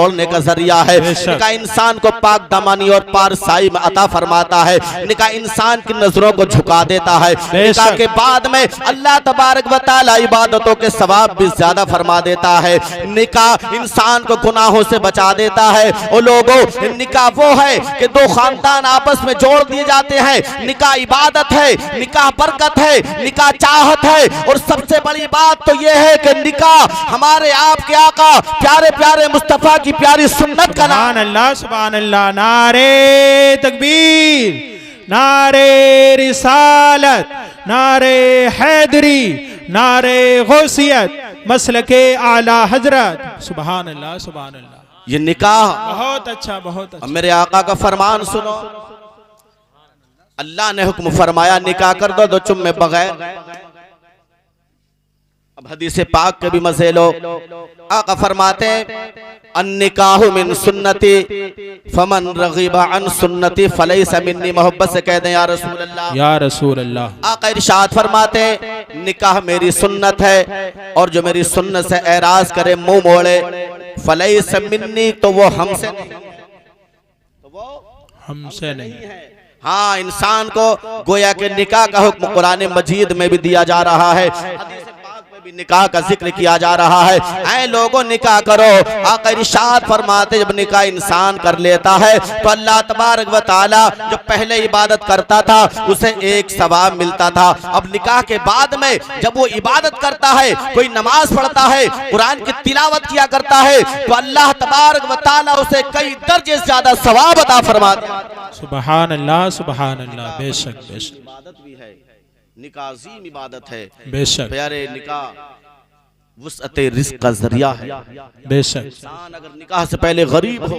छोड़ने का जरिया है। निकाह इंसान को पाक दामानी और पारसाई में अता फरमाता है। निकाह इंसान की नजरों को झुका देता है। निकाह के बाद में अल्लाह तबारक व तआला इबादतों के सवाब भी ज्यादा फरमा देता है। निकाह इंसान को गुनाहों से बचा देता है। और लोगों, निकाह वो है कि दो खानदान आपस में जोड़ दिए जाते हैं। निकाह इबादत है, निकाह बरकत है, निकाह चाहत है। और सबसे बड़ी बात तो यह है कि निकाह हमारे आपके आका प्यारे प्यारे मुस्तफा की प्यारी सुन्नत का नाम। अल्लाह सुभान अल्लाह। नारे तकबीर, नारे रिसालत, नारे हैदरी, नारे गौसियत, मसलके आला हजरत। सुभान अल्लाह सुभान अल्लाह। ये निकाह बहुत अच्छा, बहुत अच्छा। मेरे आका का फरमान सुनो। अल्लाह ने हुक्म फरमाया निकाह कर दो चुम्मे बगैर। अब हदीस पाक के भी मजे लो। आका फरमाते हैं अन्निकाहु मिन सुन्नती फमन रगीबा अन सुन्नती फलैसा मिन्नी। मोहब्बत से कह दें या रसूल अल्लाह, या रसूल अल्लाह। आका इरशाद फरमाते हैं निकाह मेरी सुन्नत है और जो मेरी सुन्नत से एराज करे, मुंह मोड़े, फलैसा मिन्नी, तो वो हमसे नहीं, तो वो हमसे नहीं है। हाँ, इंसान को गोया के निकाह का हुक्म कुरान मजीद में भी दिया जा रहा है। भी निकाह का जिक्र किया जा रहा है। ऐ लोगों निकाह करो। आका इरशाद फरमाते जब निकाह इंसान कर लेता है तो अल्लाह तबारक व तआला जो पहले इबादत करता था उसे एक सवाब मिलता था। अब निकाह के बाद में जब वो इबादत करता है, कोई नमाज पढ़ता है, कुरान की तिलावत किया करता है, तो अल्लाह तबारक व तआला उसे कई दर्जे ज्यादा सवाब अता फरमाता है। सुभान अल्लाह सुभान अल्लाह। बेशक बेशक इबादत भी है, निकाह अजीम इबादत है। बेशक प्यारे निकाह वुसअते रिज़्क़ का जरिया है। बेशक इंसान अगर निकाह से पहले गरीब हो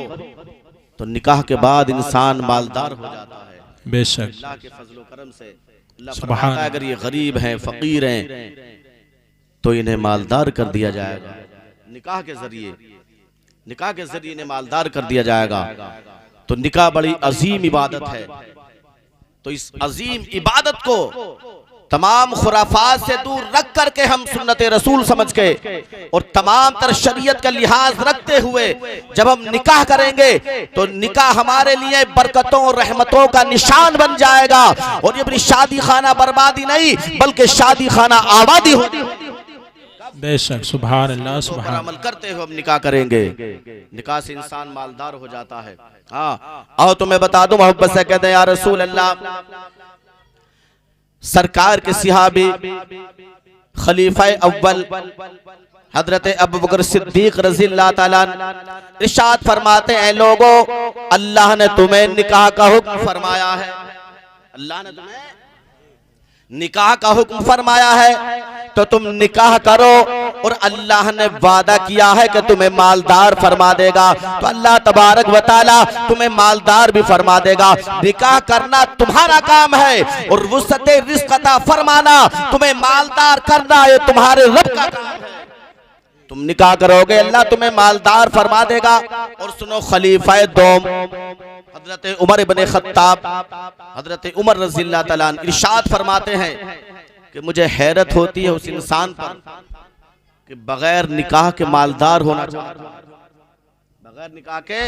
तो निकाह के बाद इंसान मालदार हो जाता है। बेशक अल्लाह के फजल करम से अल्लाह फरमाता है अगर ये गरीब हैं, फकीर हैं, तो इन्हें मालदार कर दिया जाएगा। निकाह के जरिए, निकाह के जरिए इन्हें मालदार कर दिया जाएगा। तो निकाह बड़ी अजीम इबादत है। तो इस अजीम इबादत को तमाम खुराफात से दूर रख करके हम सुन्नत रसूल समझ के और तमाम तर शरीयत का लिहाज रखते हुए जब हम निकाह करेंगे तो निकाह हमारे लिए बरकतों और रहमतों का निशान बन जाएगा। और ये अपनी शादी खाना बर्बादी नहीं बल्कि शादी खाना आबादी होगी। बेशक सुभान अल्लाह सुभान। अमल करते हुए हम निकाह करेंगे, निकाह से इंसान मालदार हो जाता है। हाँ, आओ तुम्हें बता दूं, मोहब्बत से कहते हैं या रसूल अल्लाह। सरकार के सिहाबी खलीफा अव्वल हजरत अबू बकर सिद्दीक रज़ियल्लाहु ताला इरशाद फरमाते हैं लोगों, अल्लाह ने तुम्हें निकाह का हुक्म फरमाया है। अल्लाह ने तुम्हें निकाह का हुक्म फरमाया है तो तुम निकाह करो। और अल्लाह ने वादा किया है कि तुम्हें मालदार फरमा देगा, तो अल्लाह तबारक व तआला तुम्हें मालदार भी फरमा देगा। निकाह करना तुम्हारा काम है और वुसअते रिज़्क़ अता फरमाना, तुम्हें मालदार करना ये तुम्हारे रब का काम है। तुम निकाह करोगे अल्लाह तुम्हें मालदार फरमा देगा। और सुनो, खलीफा दोम हजरत उमर इब्न खत्ताब हजरत उमर रज़ियल्लाहु ताला अन्हु इरशाद फरमाते हैं कि मुझे हैरत होती है उस इंसान पर कि बगैर निकाह के मालदार होना चाहता है, बगैर निकाह के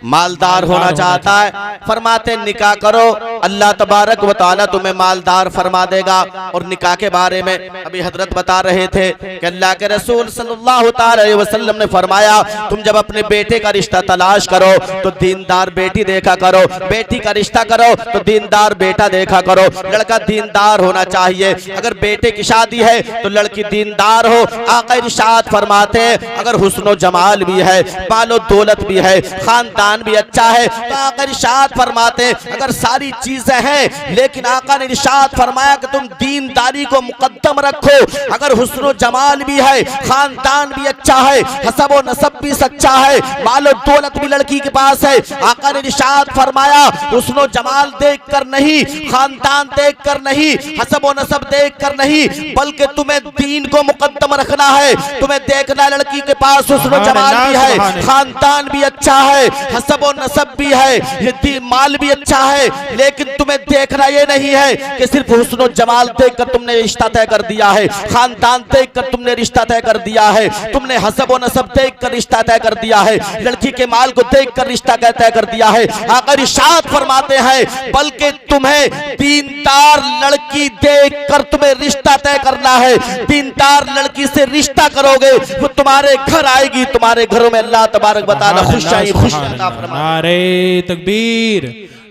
मालदार होना चाहता है। फरमाते निकाह करो, अल्लाह तबारक व तआला तुम्हें मालदार फरमा देगा। और निकाह के बारे में अभी हजरत बता रहे थे कि अल्लाह के रसूल सल्लल्लाहु अलैहि वसल्लम ने फरमाया तुम जब अपने बेटे का रिश्ता तलाश करो तो दीनदार बेटी देखा करो, बेटी का रिश्ता करो तो दीनदार बेटा देखा करो। लड़का दीनदार होना चाहिए। अगर बेटे की शादी है तो लड़की दीनदार हो। आका इरशाद फरमाते हैं अगर हुस्न जमाल भी है, मालो दौलत भी है, खानदान भी अच्छा है, तो आका इरशाद फरमाते हैं अगर सारी चीजें हैं लेकिन आका ने इरशाद फरमाया कि तुम दीनदारी को मुकद्दम रखो। अगर हुस्न जमाल भी है, खानदान भी अच्छा है, हसब व नसब भी सच्चा है, मालो दौलत भी लड़की के पास है, आका ने इरशाद फरमाया हुस्न जमाल देखकर नहीं, खानदान देखकर नहीं, हसब व नसब देखकर नहीं, बल्कि तुम्हें दीन को मुकद्दम रखना है। तुम्हें देखना लड़की के पास हुस्न जमाल भी है, खानदान खानदान भी अच्छा है, हसब और नसब भी है, ये माल भी अच्छा है, लेकिन तुम्हें देखना ये नहीं है कि सिर्फ हुस्न और जमाल देखकर तुमने रिश्ता तय कर दिया है, खानदान देखकर तुमने रिश्ता तय कर दिया है, तुमने हसब और नसब देखकर रिश्ता तय कर दिया है, लड़की के माल को देखकर रिश्ता तय कर दिया है। आकर इरशाद फरमाते हैं बल्कि तुम्हें दीनदार लड़की देखकर तुम्हें रिश्ता तय करना है। दीनदार लड़की से रिश्ता करोगे वो तुम्हारे घर आएगी, तुम्हारे घरों में अल्लाह तबारक व तआला खुशियां अता फरमाएगा। नारे तकबीर,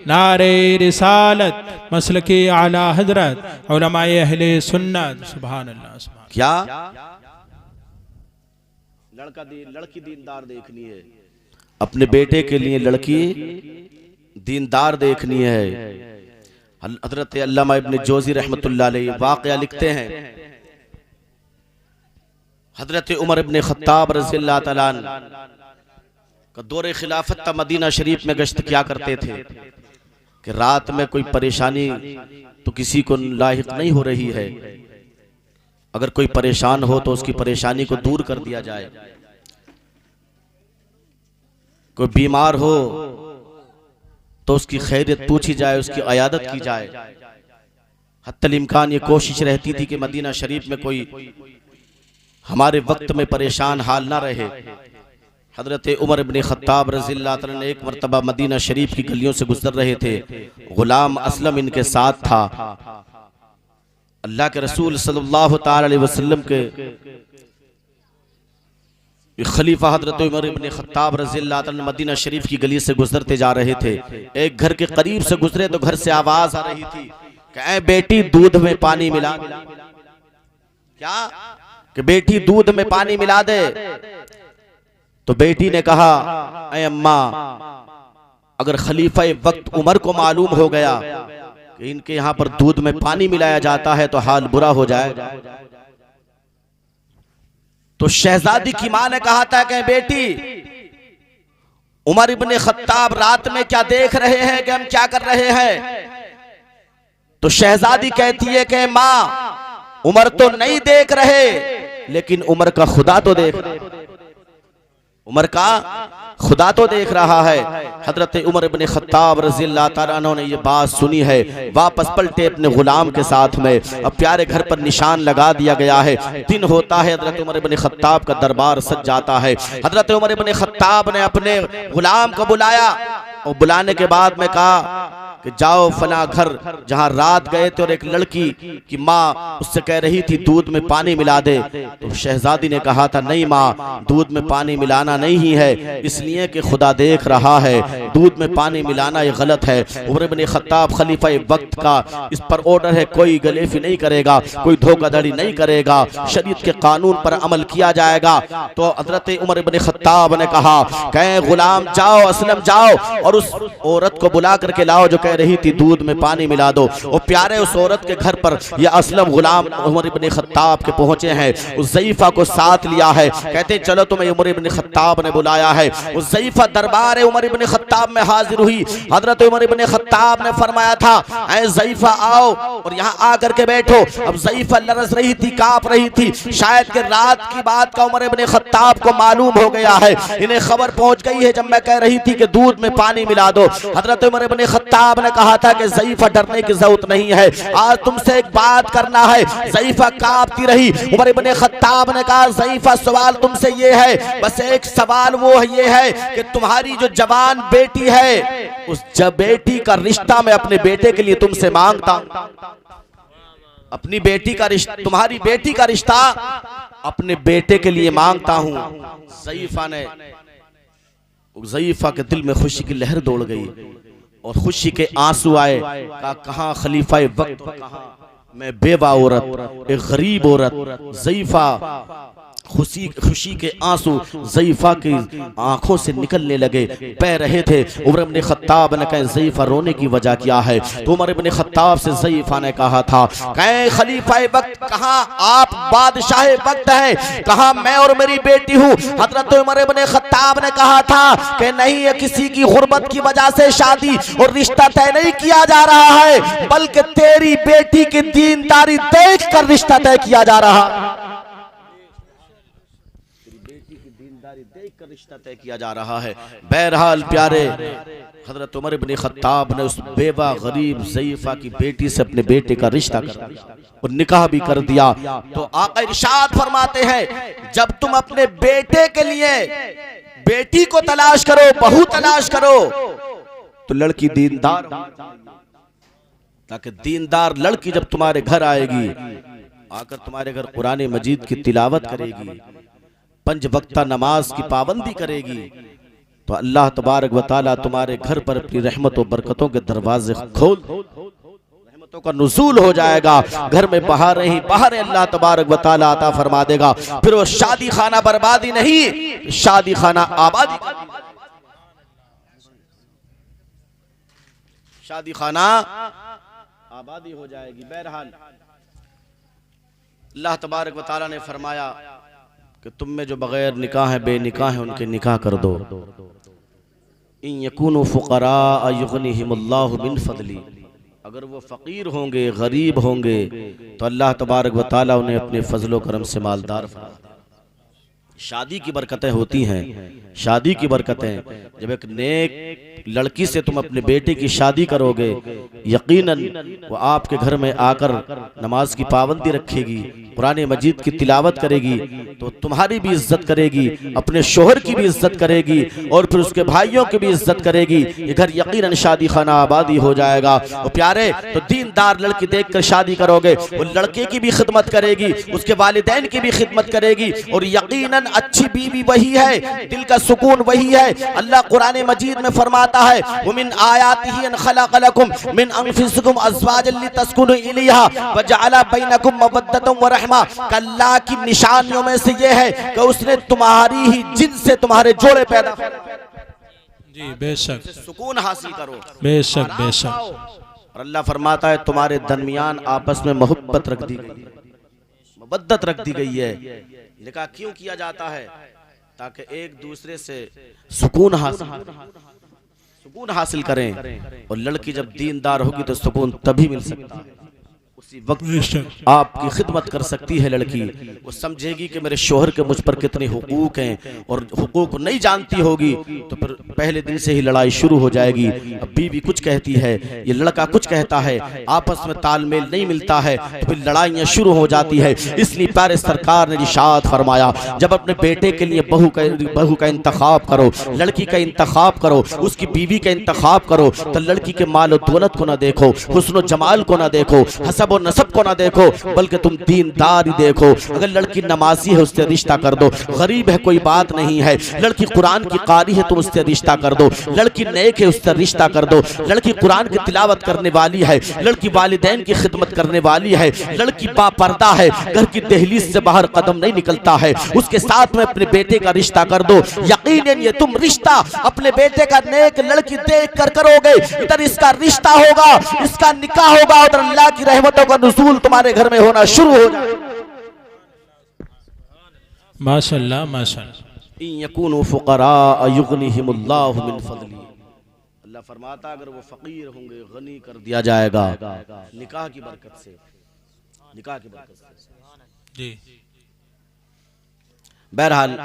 नारे रिसालत, मसलके आला हजरत, उलमाए अहले सुन्नत। सुभान अल्लाह। क्या लड़की दीनदार देखनी है, अपने बेटे के लिए लड़की दीनदार देखनी है। हजरत अल्लामा इब्न जोजी रहमतुल्लाह अलैहि वाक़या लिखते हैं, हजरत उमर इब्न खत्ताब रज़ियल्लाहु तआला अन्हु का दौरे खिलाफत था, मदीना शरीफ में गश्त किया करते थे कि रात में कोई परेशानी तो किसी को लाहिक नहीं हो रही है, अगर कोई परेशान हो तो उसकी परेशानी को दूर कर दिया जाए, कोई बीमार हो तो उसकी खैरियत पूछी जाए, उसकी अयादत की जाए। हत्तल इम्कान ये कोशिश रहती थी कि मदीना शरीफ में कोई हमारे वक्त में परेशान हाल ना रहे। हजरत उमर इब्न खत्ताब रज़ियल्लाहु अन्हु ने एक मरतबा मदीना शरीफ की गलियों से गुजर रहे थे, गुलाम असलम इनके साथ था। अल्लाह के रसूल सल्लल्लाहु ताला अलैहि वसल्लम के खलीफा हजरत उमर इब्न खत्ताब रज़ियल्लाहु अन्हु मदीना शरीफ की गली से गुजरते जा रहे थे। एक घर के करीब से गुजरे तो घर से आवाज आ रही थी कि ऐ बेटी दूध में पानी मिला। क्या कि बेटी दूध में पानी मिला दे। तो बेटी ने कहा ऐ अम्मा, अगर खलीफा वक्त उमर को मालूम हो गया कि इनके यहाँ पर दूध में पानी मिलाया जाता है तो हाल बुरा हो जाएगा। तो शहजादी की मां ने कहा था कि बेटी, उमर इब्न खत्ताब रात में क्या देख रहे हैं कि हम क्या कर रहे हैं? तो शहजादी कहती है कि मां, उमर तो नहीं देख रहे, लेकिन उमर का खुदा तो देख रहा है, उमर का खुदा तो देख रहा है। हजरत उमर इब्न खत्ताब रज़ियल्लाहु ताला अन्हु ने ये बात सुनी है, वापस पलटे अपने गुलाम के साथ में। अब प्यारे घर पर निशान लगा दिया गया है। दिन होता है, हजरत उमर इब्न खत्ताब का दरबार सज जाता है। हजरत उमर इब्न खत्ताब ने अपने गुलाम को बुलाया और बुलाने के बाद में कहा कि जाओ फला घर जहां रात गए थे और एक लड़की की माँ उससे कह रही थी दूध में पानी मिला दे। तो शहजादी ने कहा था नहीं माँ, दूध में पानी मिलाना नहीं है, इसलिए कि खुदा देख रहा है, दूध में पानी मिलाना ये गलत है। उमर इब्न खत्ताब खलीफा वक्त का इस पर ऑर्डर है, कोई गलेफी नहीं करेगा, कोई धोखाधड़ी नहीं करेगा, शरीयत के कानून पर अमल किया जाएगा। तो हजरत उमर इब्न खत्ताब ने कहा कहे गुलाम जाओ, असलम जाओ और उस औरत को बुला करके लाओ जो रही थी दूध में पानी मिला दो। और प्यारे उस औरत के घर पर यह असलम गुलाम उमर इब्न खत्ताब के पहुंचे हैं। उस ज़ईफा को साथ लिया है, कहते चलो तुम्हें उमर इब्न खत्ताब ने बुलाया है। उस ज़ईफा दरबार उमर इब्न खत्ताब में हाजिर हुई। हजरत उमर इब्न खत्ताब ने फरमाया था ऐ ज़ईफा आओ और यहाँ आकर के बैठो। अब ज़ईफा लरज़ रही थी, कांप रही थी, शायद कि रात की बात का उमर इब्न खत्ताब को मालूम हो गया है, इन्हें खबर पहुंच गई है जब मैं कह रही थी कि दूध में पानी मिला दो। हजरत उमर इब्न खत्ताब ने कहा था कि ज़ईफा डरने की जरूरत नहीं है, आज तुमसे एक बात करना है। ज़ईफा कांपती रही। उमर इब्न खत्ताब ने कहा ज़ईफा सवाल तुमसे ये है, बस एक सवाल वो ये है कि तुम्हारी जो जवान बेटी है उस बेटी का रिश्ता मैं अपने बेटे के लिए तुमसे मांगता हूं। अपनी बेटी का रिश्ता, तुम्हारी बेटी का रिश्ता अपने बेटे के लिए मांगता हूं। ज़ईफा के दिल में खुशी की लहर दौड़ गई और खुशी के आंसू आए। कहाँ खलीफा वक्त, मैं बेवा औरत, एक गरीब औरत। ज़ईफा खुशी के आंसू ज़ईफा की आंखों से निकलने लगे, बह रहे थे। उमर इब्न खत्ताब ने कहा ज़ईफा रोने की वजह क्या है? तो उमर इब्न खत्ताब से ज़ईफा ने कहा था कहे खलीफा वक्त, कहाँ आप बादशाह वक्त हैं, कहाँ मैं और मेरी बेटी हूँ? हजरत उमर इब्न खत्ताब ने कहा था कि नहीं, ये किसी की गुर्बत की वजह से शादी और रिश्ता तय नहीं किया जा रहा है, बल्कि तेरी बेटी की दीनदारी देख कर रिश्ता तय किया जा रहा है। देखकर रिश्ता तय किया जा रहा है। बहरहाल प्यारे, हजरत उमर इब्न खत्ताब ने उस बेवा गरीब ज़ईफा की बेटी से अपने बेटे का रिश्ता कर दिया और निकाह भी कर दिया। तो आका इरशाद फरमाते हैं, जब तुम अपने बेटे के लिए बेटी को तलाश करो, बहू तलाश करो, तो लड़की दीनदार, ताकि दीनदार लड़की जब तुम्हारे घर आएगी, आकर तुम्हारे घर कुरान मजीद की तिलावत करेगी, 5 वक्ता नमाज की पाबंदी करेगी, तो अल्लाह तबारक व तआला तुम्हारे घर पर अपनी रहमत और बरकतों के दरवाजे खोल, रहमतों का नुज़ूल हो जाएगा। घर में बहारें ही बहारें अल्लाह तबारक व तआला अता फरमा देगा। फिर वो शादी खाना बर्बादी नहीं, शादी खाना आबादी, शादी खाना आबादी हो जाएगी। बहरहाल अल्लाह तबारक व तआला ने फरमाया कि तुम में जो बगैर निकाह है, बेनिकाह है, उनके निकाह कर दो। इन यकूनु फुकरा युगनिहिमुल्लाहु मिन फदली, अगर वो फकीर होंगे, गरीब होंगे, तो अल्लाह तबारक व तआला उन्हें अपने फजलो करम से मालदार फरमा देगा। शादी की बरकतें होती हैं, शादी की बरकतें, जब एक नेक लड़की से तुम अपने बेटे की शादी करोगे, यकीनन वो आपके घर में आकर नमाज की पाबंदी रखेगी, कुरान मजीद की तिलावत करेगी, तो तुम्हारी भी इज्जत करेगी, अपने शोहर की भी इज्जत करेगी और फिर उसके भाइयों की भी इज्जत करेगी। ये घर यकीनन शादी खाना आबादी हो जाएगा। और प्यारे, तो दीनदार लड़की देखकर शादी करोगे, वो लड़के की भी खिदमत करेगी, उसके वालिदैन की भी खिदमत करेगी, और यकीनन अच्छी बीवी वही है, दिल का सुकून वही है। अल्लाह कुरान मजीद में फरमाता है, वमिन आयातिही अन खलक़ लकुम मिन अनफुसिकुम अज़वाजन लितस्कुनु इलैहा व जअला बैनकुम मवद्दतन व रहमा। अल्लाह की निशानियों में से ये है कि उसने तुम्हारी ही जिनसे तुम्हारे जोड़े पैदा जी, बेशक सुकून हासिल करो, बेशक बेशक। और अल्लाह फरमाता है तुम्हारे दरमियान आपस में मोहब्बत रख दी गई है, मवद्दत रख दी गई है। निकाह क्यों किया जाता है? ताकि एक दूसरे से सुकून हासिल करें, और लड़की जब दीनदार होगी तो सुकून तभी मिल सकता है, उसी वक्त आपकी खिदमत कर सकती है लड़की। वो समझेगी कि मेरे शोहर के मुझ पर कितने हुकूक हैं, और हुकूक नहीं जानती होगी तो फिर पहले दिन से ही लड़ाई शुरू हो जाएगी। अब बीवी कुछ कहती है, ये लड़का कुछ कहता है, आपस में तालमेल नहीं मिलता है, तो फिर लड़ाइयाँ शुरू हो जाती है। इसलिए प्यारे सरकार ने इरशाद फरमाया, जब अपने बेटे के लिए बहू का इंतखाब करो, लड़की का इंतखाब करो, उसकी बीवी का इंतखाब करो, तो लड़की के माल और दौलत को ना देखो, हुस्न और जमाल को ना देखो, हसब और नसब को ना देखो, बल्कि तुम दीनदार ही देखो। अगर लड़की नमाजी है उससे रिश्ता कर दो, गरीब है कोई बात नहीं है, लड़की कुरान की कारी है तुम उससे रिश्ता कर दो, लड़की नेक है उससे रिश्ता कर दो, लड़की कुरान की तिलावत करने वाली है, लड़की वालिदैन की खिदमत करने वाली है, लड़की बापर्दा है, घर की दहलीज से बाहर कदम नहीं निकलता है, उसके साथ में अपने बेटे का रिश्ता कर दो। यकीनन ये तुम रिश्ता अपने बेटे का नेक लड़की देख कर करोगे, इधर इसका रिश्ता होगा, इसका निकाह होगा, और अल्लाह की रहमतों का नुज़ूल तुम्हारे घर में होना शुरू हो जाएगा। माशाअल्लाह माशाअल्लाह। इन यकूनु फुकरा युगनिहिमुल्लाहु मिन फदली, अल्लाह फरमाता अगर वो फकीर होंगे गनी कर दिया जाएगा निकाह की बरकत से, निकाह की बरकत से जी। बहरहाल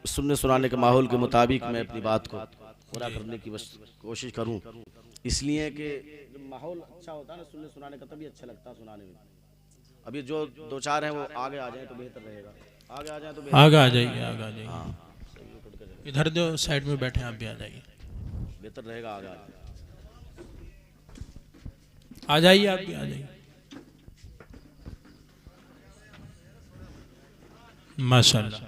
सुनने सुनाने के माहौल के मुताबिक मैं अपनी बात को पूरा करने की कोशिश करूं, इसलिए कि जब माहौल अच्छा होता है ना सुनने सुनाने का, तभी अच्छा लगता है सुनाने में। अभी जो 2-4 हैं वो आगे आ जाए तो बेहतर रहेगा, आगे आ जाए तो आगे आ जाइए, आगे आ जाइए, इधर जो साइड में बैठे हैं आप भी आ जाइए, बेहतर रहेगा, आगे आ जाइए, आप भी आ जाइए। माशाअल्लाह।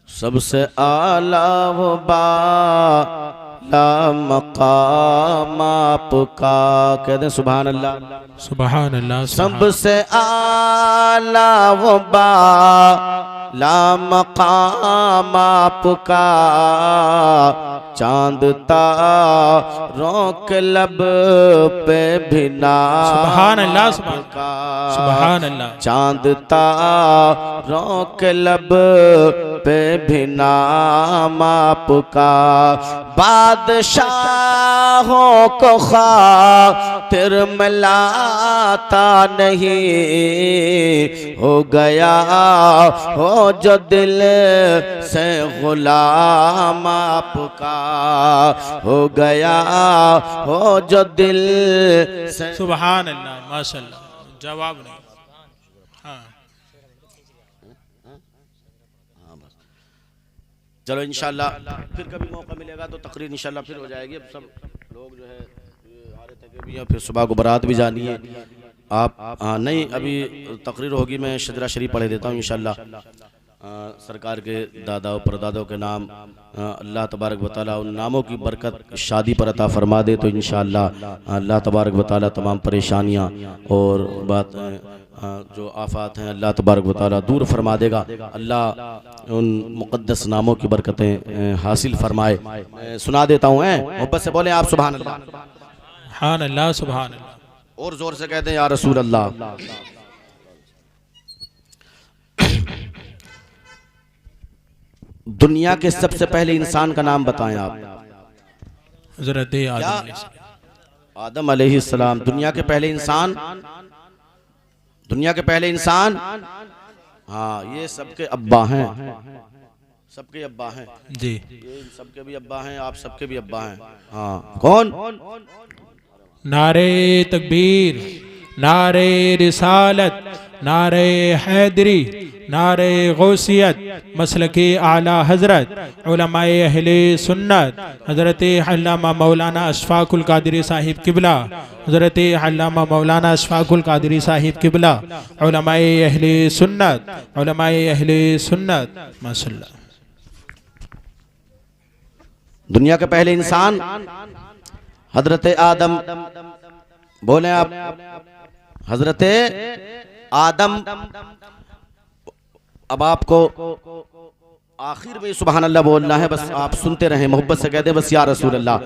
सबसे आला वो बाला मकाम आपका, कहते हैं सुभान अल्लाह सुभान अल्लाह। सबसे आला वो बाला मकाम आपका, चांद तारों के लब पे भी नाम सुभान अल्लाह का, सुभान अल्लाह। चांद तारों के लब पे भी नाम आपका, बादशाहों को खातिर मिलाता नहीं, हो गया हो जो दिल से गुलाम आपका हो गया हो जो दिल से। सुभान अल्लाह, माशाल्लाह, जवाब नहीं। हाँ, चलो इंशाल्लाह फिर कभी मौका मिलेगा तो तकरीर इंशाल्लाह फिर हो जाएगी। अब सब लोग जो है आ रहे थे भी, फिर सुबह को बारात भी जानी है। आप नहीं, अभी तकरीर होगी, मैं शजरा शरीफ पढ़े देता हूँ इंशाल्लाह। सरकार के दादाओं परदादाओं के नाम, अल्लाह तबारक व तआला उन नामों की बरकत शादी पर अता फरमा दे तो इंशाअल्लाह अल्लाह तबारक व तआला तमाम परेशानियाँ और बात जो आफात हैं अल्लाह तबारक व तआला दूर फरमा देगा। अल्लाह उन मुक़द्दस नामों की बरकतें हासिल फरमाए। सुना देता हूँ, मोहब्बत से बोले आप सुभान अल्लाह। सुभान अल्लाह, सुभान अल्लाह, और जोर से कहते हैं या रसूल अल्लाह। दुनिया के सबसे पहले इंसान का नाम बताएं आप। हज़रत आदम अलैहिस्सलाम दुनिया के पहले इंसान, दुनिया के पहले इंसान। हाँ, ये सबके अब्बा हैं, सबके अब्बा हैं जी, ये सबके भी अब्बा हैं, आप सबके भी अब्बा हैं। हाँ, कौन? नारे तकबीर, नारे रिसालत, नारे हैदरी, नारे गौसियत, मसलके आला हजरत, उलमाए अहले सुन्नत, हजरत अल्लामा मौलाना अशफाकुल कादरी साहिब किबला, हजरत अल्लामा मौलाना अशफाकुल कादरी साहिब किबला, उलमाए अहले सुन्नत, उलमाए अहले सुन्नत, माशाअल्लाह। दुनिया के पहले इंसान हजरत आदम, बोले आप, हजरत आदम। अब आपको आखिर में सुभान अल्लाह बोलना है, बस आप सुनते रहें, मोहब्बत से कहते हैं बस या रसूल अल्लाह।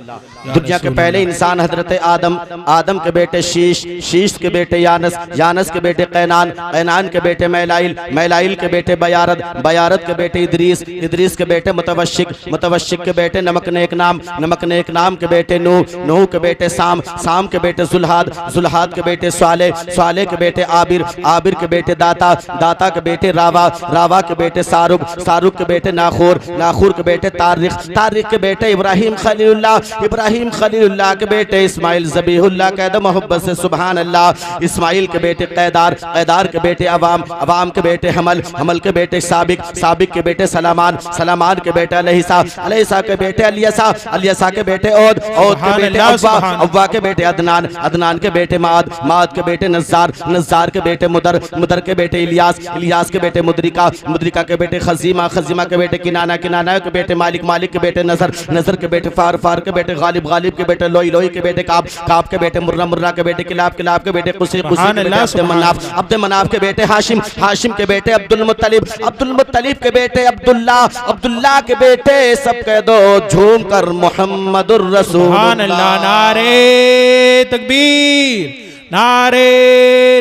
दुनिया के पहले इंसान हजरत आदम, आदम के बेटे शीश, शीश के बेटे यानस, यानस के बेटे कैनान, कैनान के बेटे मैलाइल, मैलाइल के बेटे बयारद, बयारद के बेटे इदरीस, इदरीस के बेटे मुतवशिक, मुतवशिक के बेटे नमक नेक नाम, नमक नेक नाम के बेटे नूह, नूह के बेटे साम, साम के बेटे जुल्हाद, जुल्हाद के बेटे स्वाले, स्वाले के बेटे आबिर, आबिर के बेटे दाता, दाता के बेटे रावा, रावा के बेटे सारुक, सारुक के बेटे नाखूर, नाखूर के बेटे तारिक, तारिक के बेटे इब्राहिम खलीलुल्लाह, इब्राहिम खलीलुल्लाह के बेटे इस्माइल ज़बीहुल्लाह। कह दो मोहब्बत से सुभान अल्लाह। इस्माइल के बेटे कैदार, कैदार के बेटे अवाम, अवाम के बेटे हमल, हमल के बेटे साबिक, साबिक के बेटे सलामान, सलामान के बेटे अलैसा, अलैसा के बेटे अलियसा, अलियसा के बेटे औद, औद के बेटे अव्वा, अव्वा के बेटे अदनान, अदनान के बेटे माद, माद के बेटे नज़ार, नज़ार के बेटे मुदर, मुदर के बेटे इलियास, इलियास के बेटे मुद्रिका, मुद्रिका के बेटे खजीमा, खजीमा के बेटे किनाना, किनाना के बेटे मालिक, मालिक के बेटे नजर, नजर के बेटे फार, फार के बेटे गालिब, गालिब के बेटे लोई, लोई के बेटे काब, काब के बेटे मुर्रा, मुर्रा के बेटे किलाब, किलाब के बेटे कुसी, कुसी के बेटे अब्द मनाफ, अब्द मनाफ के बेटे हाशिम, हाशिम के बेटे अब्दुल मुत्तलिब, अब्दुल मुत्तलिब के बेटे अब्दुल्ला, अब्दुल्ला के बेटे सब कह दो झूम कर मोहम्मदुर रसूलुल्लाह। नारे तकबीर, नारे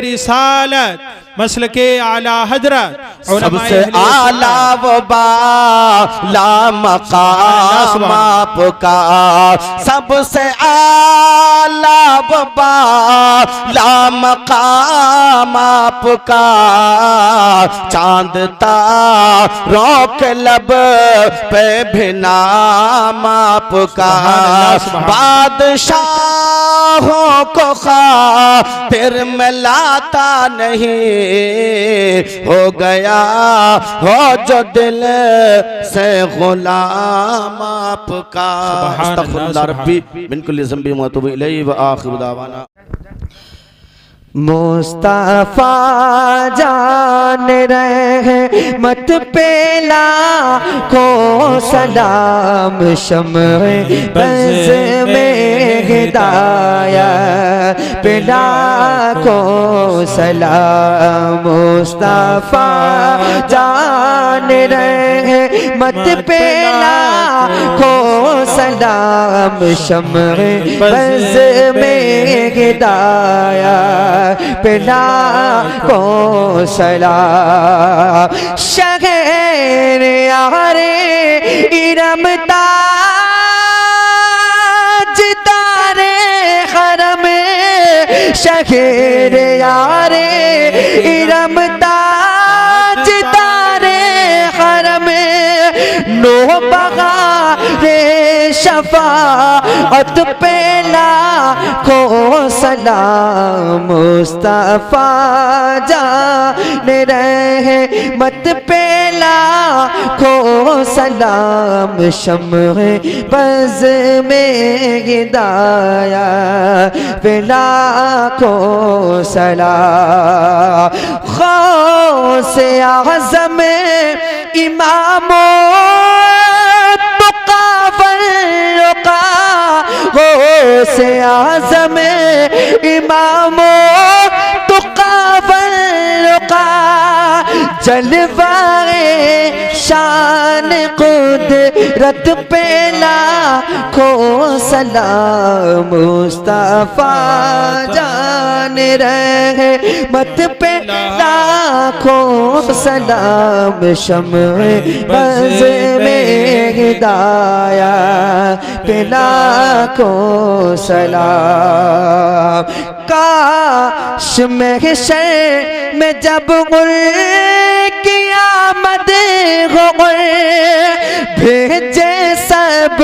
रिसालत, मसलके आला हजरत, सबसे आला वो बाला मकाम आपका, सबसे आला वो बाला मकाम आपका, चांद तारों के लब पे भी नाम आपका, बादशाहों को खातिर में लाता नहीं, हो गया हो जो दिल से गुलाम आपका। अस्तगफिरुल्लाह रब्बी मिन कुल्ली ज़ंबि व अतूबु इलैहि व आखिरु दावाना। मुस्तफा जान रहे मत पेला को सलाम, शम्ए बज़ में हिदायत पेला को सलाम। मुस्तफा जान रहे मत पेला को सलाम, शम्ए बज़ में हिदायत पिला को सलाम। शहर यारे इरम ताज तारे हरम, शहर यारे इरम ताज तारे बहारे शफाअत पे लाखों सलाम मुस्तफा जान रहमत पे लाखों सलाम शम्ह बज़ में हिदाया पे लाखों सलाम गौसे आज़म इमामो गौसे आज़म इमामो तुक़ावलुक़ा जलवाए शान कुदरत पे लाखों सलाम मुस्तफा जान रहमत पे लाखों सलाम शम्ह बज़ में हिदाया पे लाखों सलाम काश महशर में जब की आमद हो भेजे सब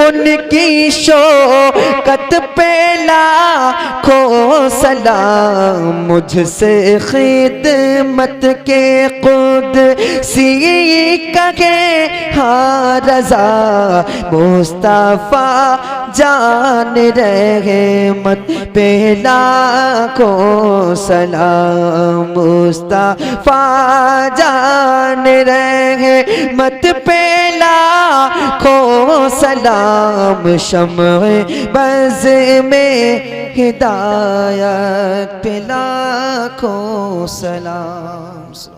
उनकी शौकत पे लाखों सलाम मुझसे खिदमत के कुदसी कहे हाँ रज़ा मुस्तफा जान रहमत पे लाखों सलाम मुस्तफा जान रहमत पे लाखों सलाम शम्ह बज़ में हिदायत पे लाखों सलाम।